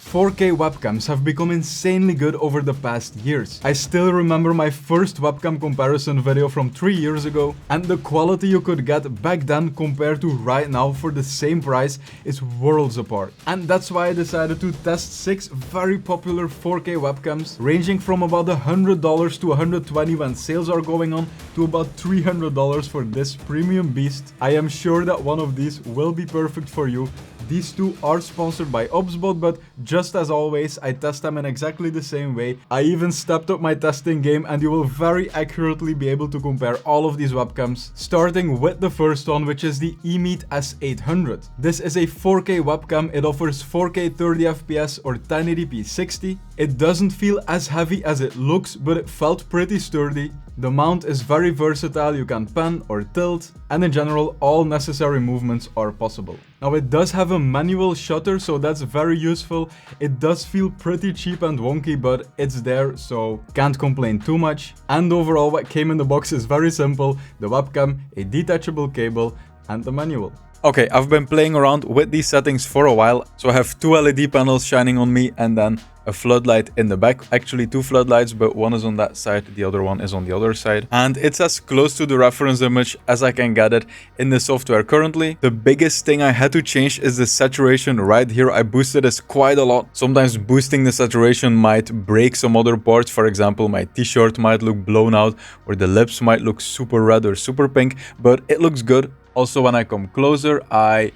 4K webcams have become insanely good over the past years. I still remember my first webcam comparison video from 3 years ago, and the quality you could get back then compared to right now for the same price is worlds apart. And that's why I decided to test 6 very popular 4K webcams, ranging from about $100 to $120 when sales are going on, to about $300 for this premium beast. I am sure that one of these will be perfect for you. These two are sponsored by OBSBOT, but just as always, I test them in exactly the same way. I even stepped up my testing game, and you will very accurately be able to compare all of these webcams, starting with the first one, which is the eMeet S800. This is a 4K webcam. It offers 4K 30fps or 1080p 60. It doesn't feel as heavy as it looks, but it felt pretty sturdy. The mount is very versatile, you can pan or tilt, and in general all necessary movements are possible. Now it does have a manual shutter, so that's very useful. It does feel pretty cheap and wonky, but it's there, so can't complain too much. And overall what came in the box is very simple: the webcam, a detachable cable, and the manual. Okay, I've been playing around with these settings for a while, so I have 2 LED panels shining on me and then a floodlight in the back. Actually 2 floodlights, but one is on that side, the other one is on the other side. And it's as close to the reference image as I can get it in the software currently. The biggest thing I had to change is the saturation right here. I boosted this quite a lot. Sometimes boosting the saturation might break some other parts. For example, my t-shirt might look blown out, or the lips might look super red or super pink, but it looks good. Also, when I come closer, I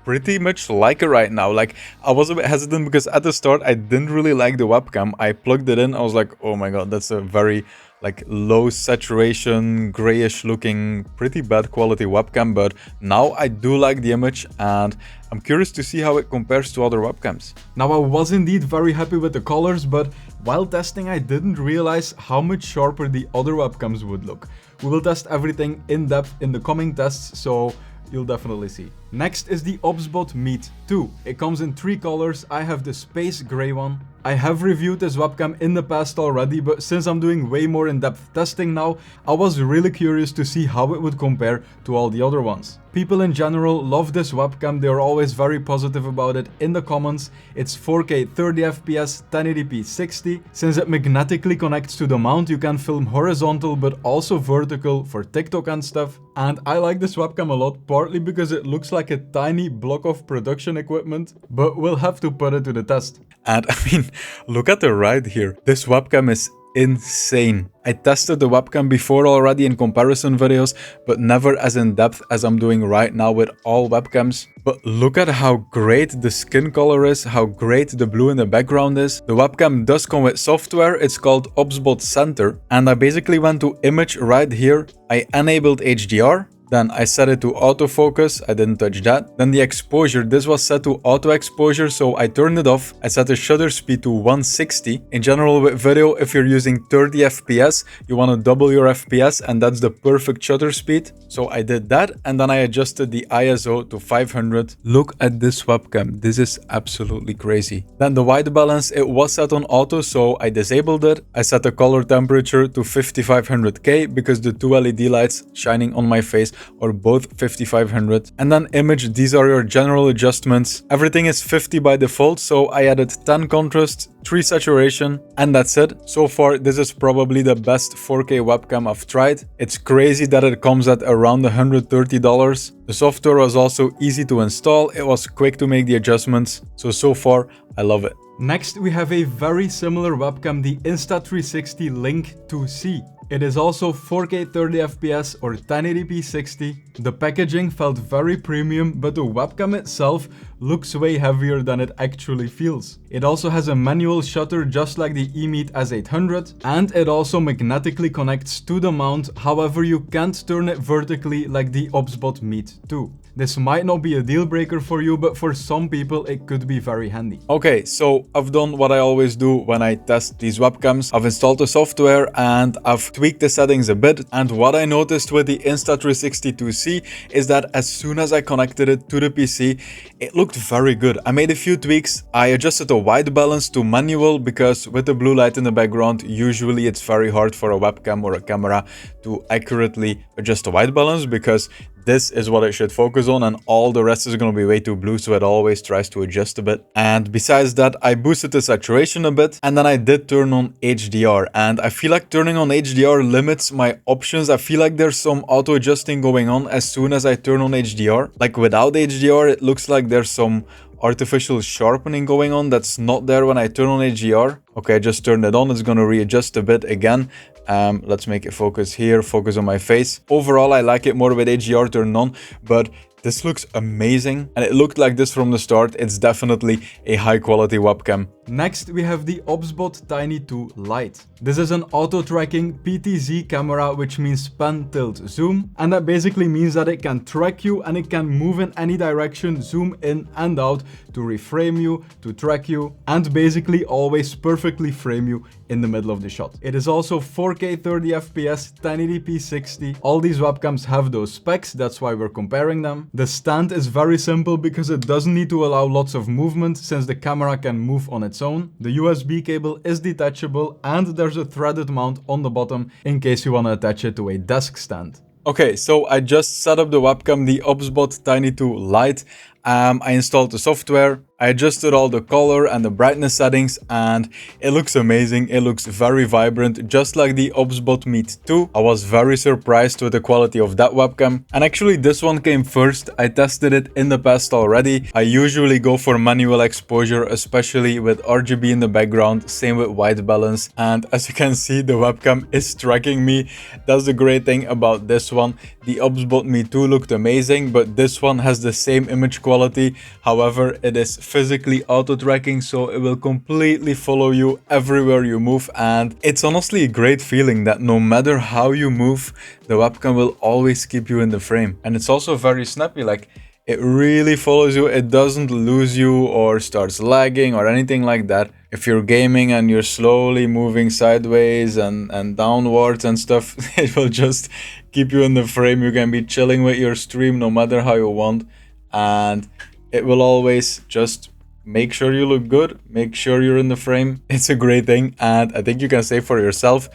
pretty much like it right now. Like, I was a bit hesitant because at the start I didn't really like the webcam. I plugged it in, I was like, oh my god, that's a very like low saturation, grayish looking, pretty bad quality webcam. But now I do like the image, and I'm curious to see how it compares to other webcams. Now, I was indeed very happy with the colors, but while testing I didn't realize how much sharper the other webcams would look. We will test everything in depth in the coming tests, so you'll definitely see. Next is the OBSBOT Meet 2. It comes in 3 colors. I have the space gray one. I have reviewed this webcam in the past already, but since I'm doing way more in-depth testing now, I was really curious to see how it would compare to all the other ones. People in general love this webcam. They are always very positive about it in the comments. It's 4K 30fps, 1080p 60. Since it magnetically connects to the mount, you can film horizontal but also vertical for TikTok and stuff. And I like this webcam a lot, partly because it looks like a tiny block of production equipment, but we'll have to put it to the test. And I mean, look at the ride here. This webcam is insane. I tested the webcam before already in comparison videos, but never as in depth as I'm doing right now with all webcams. But look at how great the skin color is, how great the blue in the background is. The webcam does come with software. It's called OBSBOT Center, and I basically went to image right here. I enabled HDR. Then I set it to autofocus, I didn't touch that. Then the exposure, this was set to auto exposure, so I turned it off. I set the shutter speed to 160. In general with video, if you're using 30 FPS, you want to double your FPS, and that's the perfect shutter speed. So I did that, and then I adjusted the ISO to 500. Look at this webcam, this is absolutely crazy. Then the white balance, it was set on auto, so I disabled it. I set the color temperature to 5500K because the 2 LED lights shining on my face or both 5500. And then image, these are your general adjustments. Everything is 50 by default, so I added 10 contrast, 3 saturation, and that's it. So far, this is probably the best 4K webcam I've tried. It's crazy that it comes at around $130. The software was also easy to install. It was quick to make the adjustments. So far, I love it. Next, we have a very similar webcam, the Insta360 Link 2C. It is also 4K 30fps or 1080p 60. The packaging felt very premium, but the webcam itself looks way heavier than it actually feels. It also has a manual shutter just like the eMeet S800, and it also magnetically connects to the mount. However, you can't turn it vertically like the OBSBOT Meet 2. This might not be a deal breaker for you, but for some people it could be very handy. Okay, so I've done what I always do when I test these webcams. I've installed the software and I've tweaked the settings a bit. And what I noticed with the Insta360 2C is that as soon as I connected it to the PC, it looked very good. I made a few tweaks. I adjusted the white balance to manual because with the blue light in the background, usually it's very hard for a webcam or a camera to accurately adjust the white balance because this is what it should focus on, and all the rest is going to be way too blue, so it always tries to adjust a bit. And besides that, I boosted the saturation a bit, and then I did turn on HDR, and I feel like turning on HDR limits my options. I feel like there's some auto adjusting going on as soon as I turn on HDR. Like without HDR, it looks like there's some artificial sharpening going on that's not there when I turn on HDR. Okay, I just turned it on. It's going to readjust a bit again. Let's make it focus here, focus on my face. Overall, I like it more with HDR turned on, but this looks amazing, and it looked like this from the start. It's definitely a high quality webcam. Next, we have the OBSBOT Tiny 2 Lite. This is an auto-tracking PTZ camera, which means pan, tilt, zoom. And that basically means that it can track you and it can move in any direction, zoom in and out to reframe you, to track you, and basically always perfectly frame you in the middle of the shot. It is also 4K 30fps, 1080p 60. All these webcams have those specs, that's why we're comparing them. The stand is very simple because it doesn't need to allow lots of movement since the camera can move on its own. The USB cable is detachable and there's a threaded mount on the bottom in case you want to attach it to a desk stand. Okay, so I just set up the webcam, the OBSBOT Tiny 2 Lite. I installed the software, I adjusted all the color and the brightness settings, and it looks amazing. It looks very vibrant, just like the OBSBOT Meet 2. I was very surprised with the quality of that webcam. And actually this one came first. I tested it in the past already. I usually go for manual exposure, especially with RGB in the background, same with white balance. And as you can see, the webcam is tracking me. That's the great thing about this one. The OBSBOT Meet 2 looked amazing, but this one has the same image quality. However, it is physically auto tracking, so it will completely follow you everywhere you move, and it's honestly a great feeling that no matter how you move, the webcam will always keep you in the frame. And it's also very snappy, like it really follows you. It doesn't lose you or starts lagging or anything like that. If you're gaming and you're slowly moving sideways and downwards and stuff, it will just keep you in the frame. You can be chilling with your stream no matter how you want, and it will always just make sure you look good, make sure you're in the frame. It's a great thing, and I think you can say for yourself,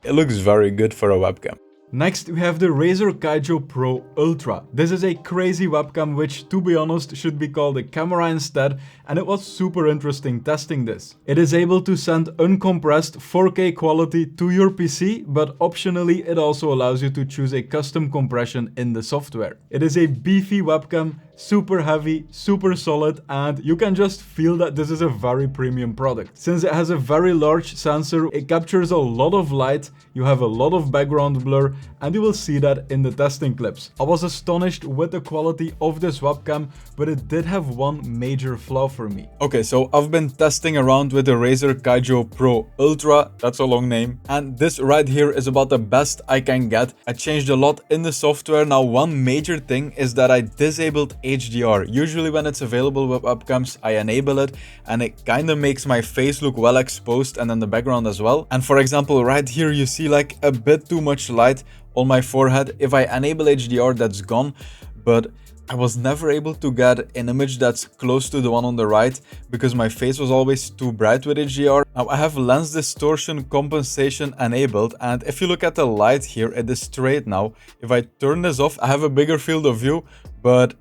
it looks very good for a webcam. Next, we have the Razer Kiyo Pro Ultra. This is a crazy webcam which, to be honest, should be called a camera instead, and it was super interesting testing this. It is able to send uncompressed 4K quality to your PC, but optionally it also allows you to choose a custom compression in the software. It is a beefy webcam, super heavy, super solid, and you can just feel that this is a very premium product. Since it has a very large sensor, it captures a lot of light, you have a lot of background blur, and you will see that in the testing clips. I was astonished with the quality of this webcam, but it did have one major flaw for me. Okay, so I've been testing around with the Razer Kiyo Pro Ultra, that's a long name, and this right here is about the best I can get. I changed a lot in the software. Now, one major thing is that I disabled HDR. Usually when it's available with webcams, I enable it, and it kind of makes my face look well exposed and then the background as well. And for example, right here you see like a bit too much light on my forehead. If I enable HDR, that's gone, but I was never able to get an image that's close to the one on the right because my face was always too bright with HDR. Now I have lens distortion compensation enabled, and if you look at the light here, it is straight now. If I turn this off, I have a bigger field of view, but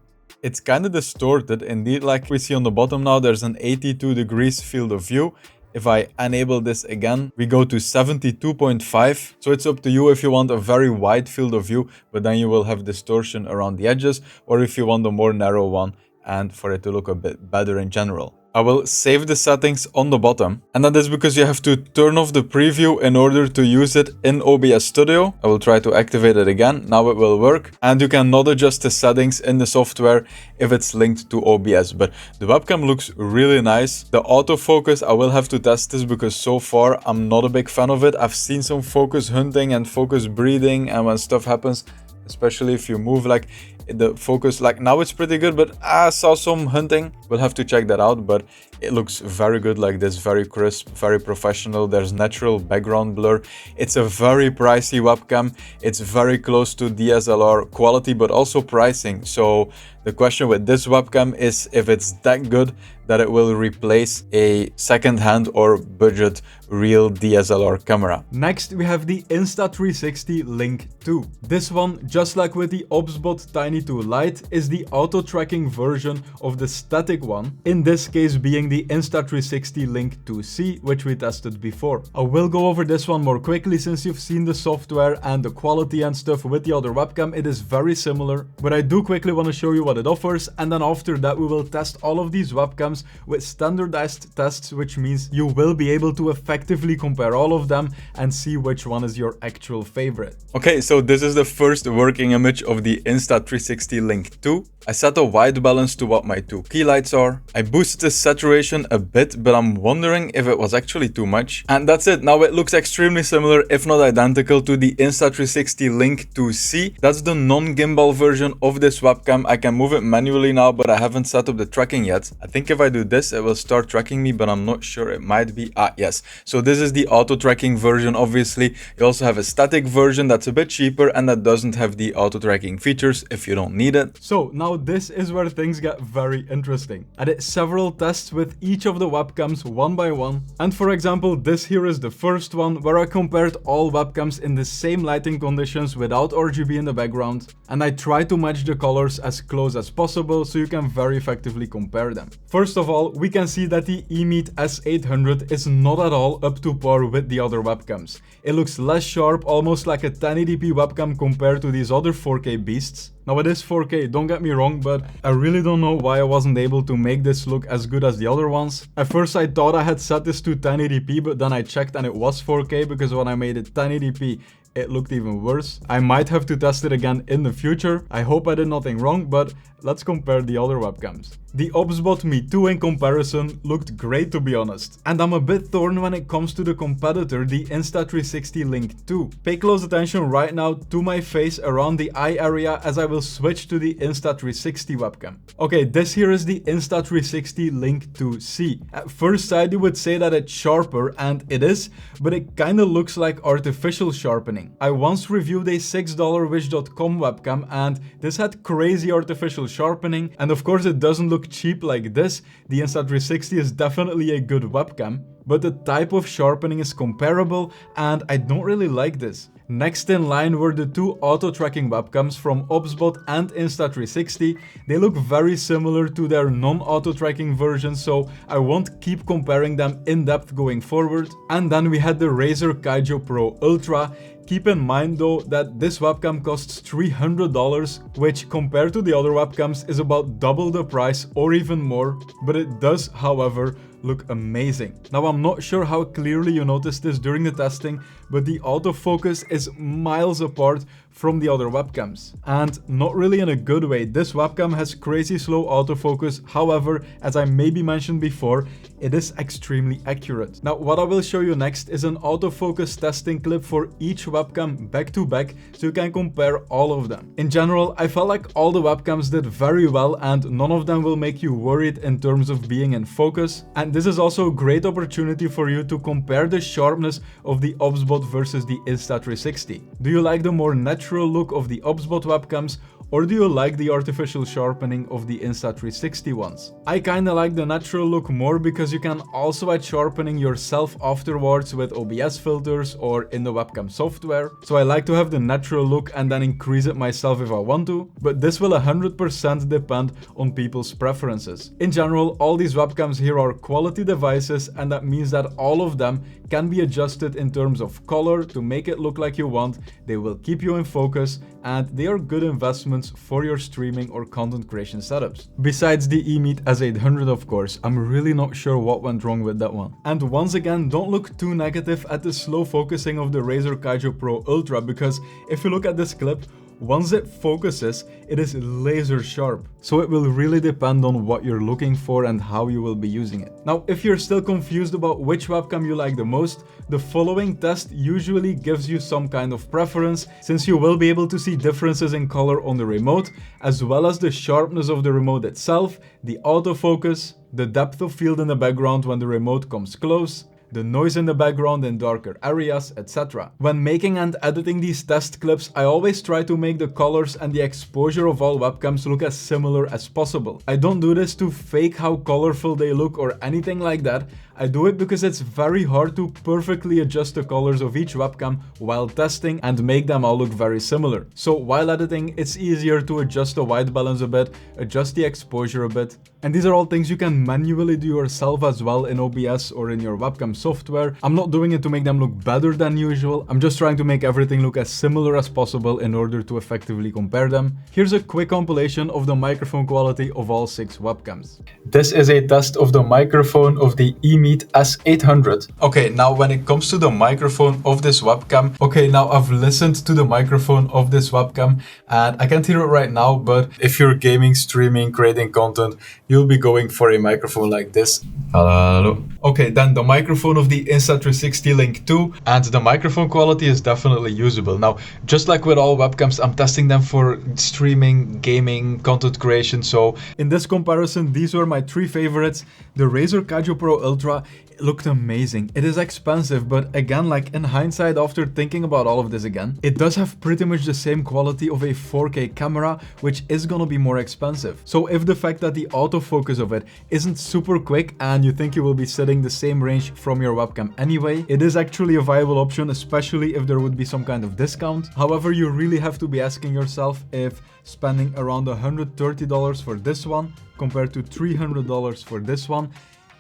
it's kind of distorted. Indeed, like we see on the bottom now, there's an 82 degrees field of view. If I enable this again, we go to 72.5. So it's up to you if you want a very wide field of view, but then you will have distortion around the edges, or if you want a more narrow one and for it to look a bit better in general. I will save the settings on the bottom, and that is because you have to turn off the preview in order to use it in OBS Studio. I will try to activate it again. Now it will work, and you cannot adjust the settings in the software if it's linked to OBS, but the webcam looks really nice. The autofocus, I will have to test this because so far I'm not a big fan of it. I've seen some focus hunting and focus breathing, and when stuff happens, especially if you move, like the focus, like now it's pretty good, but I saw some hunting. We'll have to check that out, but It looks very good like this, very crisp, very professional. There's natural background blur. It's a very pricey webcam. It's very close to DSLR quality, but also pricing. So the question with this webcam is if it's that good that it will replace a second-hand or budget real DSLR camera. Next, we have the Insta360 Link 2. This one, just like with the OBSBOT Tiny 2 Lite, is the auto-tracking version of the static one, in this case being the Insta360 Link 2C, which we tested before. I will go over this one more quickly since you've seen the software and the quality and stuff with the other webcam. It is very similar, but I do quickly want to show you what it offers, and then after that we will test all of these webcams with standardized tests, which means you will be able to effectively compare all of them and see which one is your actual favorite. Okay, so this is the first working image of the Insta360 Link 2. I set a white balance to what my two key lights are. I boosted the saturation a bit, but I'm wondering if it was actually too much. And that's it. Now it looks extremely similar, if not identical, to the Insta360 Link 2C. That's the non-gimbal version of this webcam. I can move it manually now, but I haven't set up the tracking yet. I think if I do this, it will start tracking me, but I'm not sure. It might be, yes. So this is the auto tracking version, obviously. You also have a static version that's a bit cheaper and that doesn't have the auto tracking features if you don't need it. So now this is where things get very interesting. I did several tests with each of the webcams one by one. And for example, this here is the first one where I compared all webcams in the same lighting conditions without RGB in the background. And I tried to match the colors as close as possible so you can very effectively compare them. First of all, we can see that the eMeet S800 is not at all up to par with the other webcams. It looks less sharp, almost like a 1080p webcam compared to these other 4K beasts. Now it is 4K, don't get me wrong, but I really don't know why I wasn't able to make this look as good as the other ones. At first I thought I had set this to 1080p, but then I checked and it was 4K, because when I made it 1080p, it looked even worse. I might have to test it again in the future. I hope I did nothing wrong, but let's compare the other webcams. The OBSBOT Meet 2 in comparison looked great, to be honest. And I'm a bit torn when it comes to the competitor, the Insta360 Link 2. Pay close attention right now to my face around the eye area as I will switch to the Insta360 webcam. Okay, this here is the Insta360 Link 2C. At first sight you would say that it's sharper, and it is, but it kinda looks like artificial sharpening. I once reviewed a $6 Wish.com webcam and this had crazy artificial sharpening, and of course it doesn't look cheap like this. The Insta360 is definitely a good webcam, but the type of sharpening is comparable and I don't really like this. Next in line were the two auto-tracking webcams from OBSBOT and Insta360. They look very similar to their non-auto-tracking version, so I won't keep comparing them in depth going forward. And then we had the Razer Kiyo Pro Ultra. Keep in mind though that this webcam costs $300, which compared to the other webcams is about double the price or even more, but it does, however, look amazing. Now I'm not sure how clearly you noticed this during the testing, but the autofocus is miles apart from the other webcams. And not really in a good way. This webcam has crazy slow autofocus, however, as I maybe mentioned before, it is extremely accurate. Now what I will show you next is an autofocus testing clip for each webcam back to back, so you can compare all of them. In general, I felt like all the webcams did very well and none of them will make you worried in terms of being in focus. And this is also a great opportunity for you to compare the sharpness of the OBSBOT versus the Insta360. Do you like the more natural look of the OBSBOT webcams, or do you like the artificial sharpening of the Insta360 ones? I kinda like the natural look more because you can also add sharpening yourself afterwards with OBS filters or in the webcam software. So I like to have the natural look and then increase it myself if I want to, but this will 100% depend on people's preferences. In general, all these webcams here are quality devices, and that means that all of them can be adjusted in terms of color to make it look like you want. They will keep you in focus and they are good investments for your streaming or content creation setups. Besides the eMeet S800, of course, I'm really not sure what went wrong with that one. And once again, don't look too negative at the slow focusing of the Razer Kiyo Pro Ultra, because if you look at this clip, once it focuses, it is laser sharp. So it will really depend on what you're looking for and how you will be using it. Now, if you're still confused about which webcam you like the most, the following test usually gives you some kind of preference, since you will be able to see differences in color on the remote, as well as the sharpness of the remote itself, the autofocus, the depth of field in the background when the remote comes close, the noise in the background in darker areas, etc. When making and editing these test clips, I always try to make the colors and the exposure of all webcams look as similar as possible. I don't do this to fake how colorful they look or anything like that. I do it because it's very hard to perfectly adjust the colors of each webcam while testing and make them all look very similar. So while editing, it's easier to adjust the white balance a bit, adjust the exposure a bit. And these are all things you can manually do yourself as well in OBS or in your webcam software. I'm not doing it to make them look better than usual. I'm just trying to make everything look as similar as possible in order to effectively compare them. Here's a quick compilation of the microphone quality of all 6 webcams. This is a test of the microphone of the Meet S800. Okay, now when it comes to the microphone of this webcam, okay, now I've listened to the microphone of this webcam and I can't hear it right now, but if you're gaming, streaming, creating content, you'll be going for a microphone like this. Hello. Okay, then the microphone of the Insta360 Link 2, and the microphone quality is definitely usable. Now, just like with all webcams, I'm testing them for streaming, gaming, content creation. So in this comparison, these were my 3 favorites. The Razer Kiyo Pro Ultra looked amazing. It is expensive, but again, like in hindsight, after thinking about all of this again, it does have pretty much the same quality of a 4K camera, which is gonna be more expensive. So if the fact that the autofocus of it isn't super quick and you think you will be setting the same range from your webcam anyway, it is actually a viable option, especially if there would be some kind of discount. However, you really have to be asking yourself if spending around $130 for this one compared to $300 for this one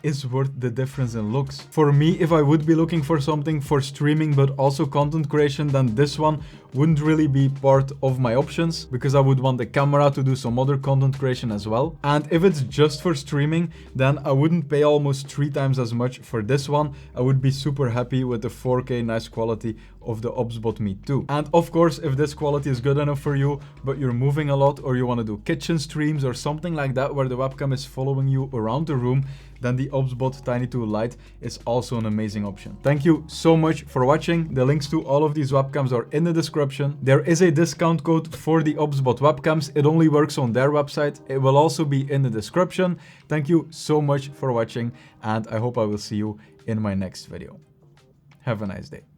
is worth the difference in looks. For me, if I would be looking for something for streaming but also content creation, then this one wouldn't really be part of my options because I would want the camera to do some other content creation as well. And if it's just for streaming, then I wouldn't pay almost 3 times as much for this one. I would be super happy with the 4K nice quality of the OBSBOT Meet 2. And of course, if this quality is good enough for you, but you're moving a lot or you want to do kitchen streams or something like that where the webcam is following you around the room, then the OBSBOT Tiny 2 Lite is also an amazing option. Thank you so much for watching. The links to all of these webcams are in the description. There is a discount code for the OBSBOT webcams. It only works on their website. It will also be in the description. Thank you so much for watching, and I hope I will see you in my next video. Have a nice day.